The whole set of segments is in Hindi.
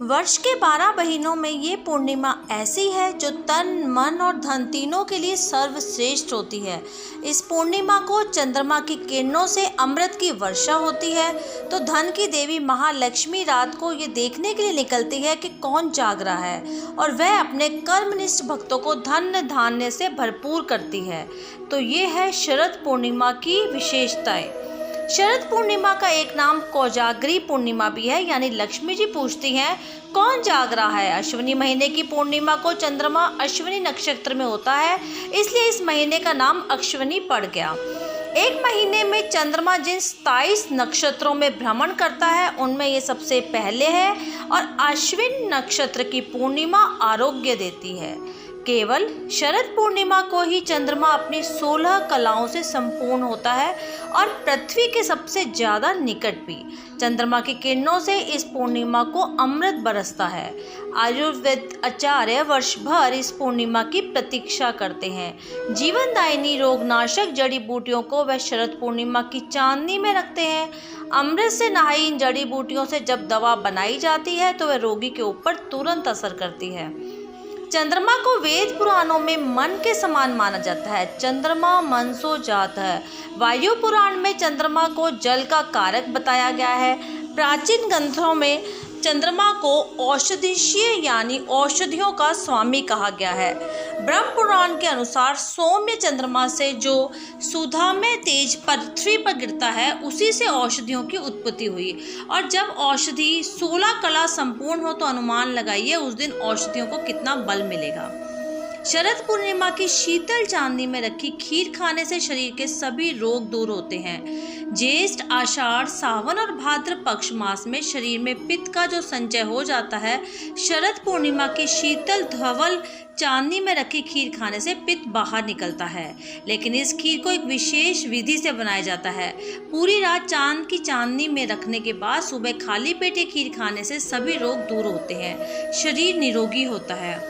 वर्ष के 12 महीनों में ये पूर्णिमा ऐसी है जो तन मन और धन तीनों के लिए सर्वश्रेष्ठ होती है। इस पूर्णिमा को चंद्रमा की किरणों से अमृत की वर्षा होती है, तो धन की देवी महालक्ष्मी रात को ये देखने के लिए निकलती है कि कौन जाग रहा है और वह अपने कर्मनिष्ठ भक्तों को धन धान्य से भरपूर करती है। तो ये है शरद पूर्णिमा की विशेषताएं। शरद पूर्णिमा का एक नाम कोजागरी पूर्णिमा भी है, यानी लक्ष्मी जी पूछती हैं कौन जाग रहा है। अश्विनी महीने की पूर्णिमा को चंद्रमा अश्विनी नक्षत्र में होता है, इसलिए इस महीने का नाम अश्विनी पड़ गया। एक महीने में चंद्रमा जिन 27 नक्षत्रों में भ्रमण करता है उनमें ये सबसे पहले है और अश्विन नक्षत्र की पूर्णिमा आरोग्य देती है। केवल शरद पूर्णिमा को ही चंद्रमा अपनी 16 कलाओं से संपूर्ण होता है और पृथ्वी के सबसे ज़्यादा निकट भी। चंद्रमा की किरणों से इस पूर्णिमा को अमृत बरसता है। आयुर्वेद आचार्य वर्ष भर इस पूर्णिमा की प्रतीक्षा करते हैं। जीवनदायिनी रोगनाशक जड़ी बूटियों को वह शरद पूर्णिमा की चांदनी में रखते हैं। अमृत से नहाई इन जड़ी बूटियों से जब दवा बनाई जाती है तो वह रोगी के ऊपर तुरंत असर करती है। चंद्रमा को वेद पुराणों में मन के समान माना जाता है। चंद्रमा मन सो जात है। वायु पुराण में चंद्रमा को जल का कारक बताया गया है। प्राचीन ग्रंथों में चंद्रमा को औषधीय यानी औषधियों का स्वामी कहा गया है। ब्रह्म पुराण के अनुसार सौम्य चंद्रमा से जो सुधा में तेज पृथ्वी पर गिरता है उसी से औषधियों की उत्पत्ति हुई, और जब औषधि 16 कला संपूर्ण हो तो अनुमान लगाइए उस दिन औषधियों को कितना बल मिलेगा। शरद पूर्णिमा की शीतल चांदनी में रखी खीर खाने से शरीर के सभी रोग दूर होते हैं। ज्येष्ठ, आषाढ़, सावन और भाद्र पक्ष मास में शरीर में पित्त का जो संचय हो जाता है, शरद पूर्णिमा की शीतल धवल चांदनी में रखी खीर खाने से पित्त बाहर निकलता है। लेकिन इस खीर को एक विशेष विधि से बनाया जाता है। पूरी रात चांद की चांदनी में रखने के बाद सुबह खाली पेट ये खीर खाने से सभी रोग दूर होते हैं, शरीर निरोगी होता है।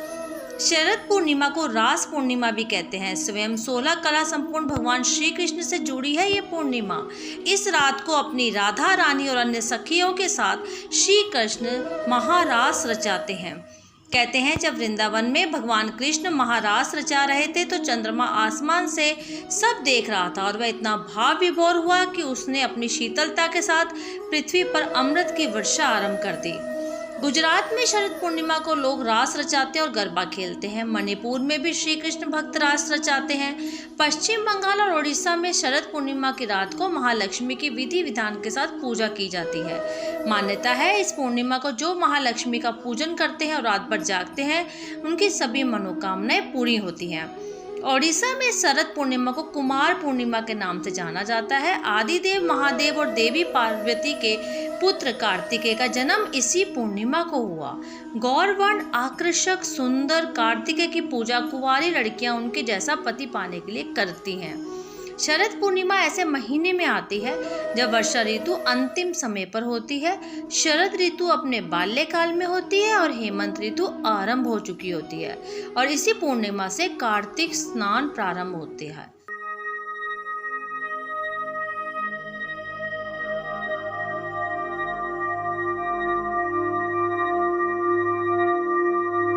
शरद पूर्णिमा को रास पूर्णिमा भी कहते हैं। स्वयं 16 कला संपूर्ण भगवान श्री कृष्ण से जुड़ी है ये पूर्णिमा। इस रात को अपनी राधा रानी और अन्य सखियों के साथ श्री कृष्ण महारास रचाते हैं। कहते हैं जब वृंदावन में भगवान कृष्ण महारास रचा रहे थे तो चंद्रमा आसमान से सब देख रहा था और वह इतना भाव विभोर हुआ कि उसने अपनी शीतलता के साथ पृथ्वी पर अमृत की वर्षा आरंभ कर दी। गुजरात में शरद पूर्णिमा को लोग रास रचाते हैं और गरबा खेलते हैं। मणिपुर में भी श्री कृष्ण भक्त रास रचाते हैं। पश्चिम बंगाल और उड़ीसा में शरद पूर्णिमा की रात को महालक्ष्मी की विधि विधान के साथ पूजा की जाती है। मान्यता है इस पूर्णिमा को जो महालक्ष्मी का पूजन करते हैं और रात भर जागते हैं उनकी सभी मनोकामनाएं पूरी होती हैं। ओडिशा में शरद पूर्णिमा को कुमार पूर्णिमा के नाम से जाना जाता है। आदिदेव महादेव और देवी पार्वती के पुत्र कार्तिकेय का जन्म इसी पूर्णिमा को हुआ। गौरवर्ण आकर्षक सुंदर कार्तिकेय की पूजा कुंवारी लड़कियां उनके जैसा पति पाने के लिए करती हैं। शरद पूर्णिमा ऐसे महीने में आती है जब वर्षा ऋतु अंतिम समय पर होती है। शरद ऋतु अपने बाल्यकाल में होती है और हेमंत ऋतु आरंभ हो चुकी होती है और इसी पूर्णिमा से कार्तिक स्नान प्रारंभ होते हैं।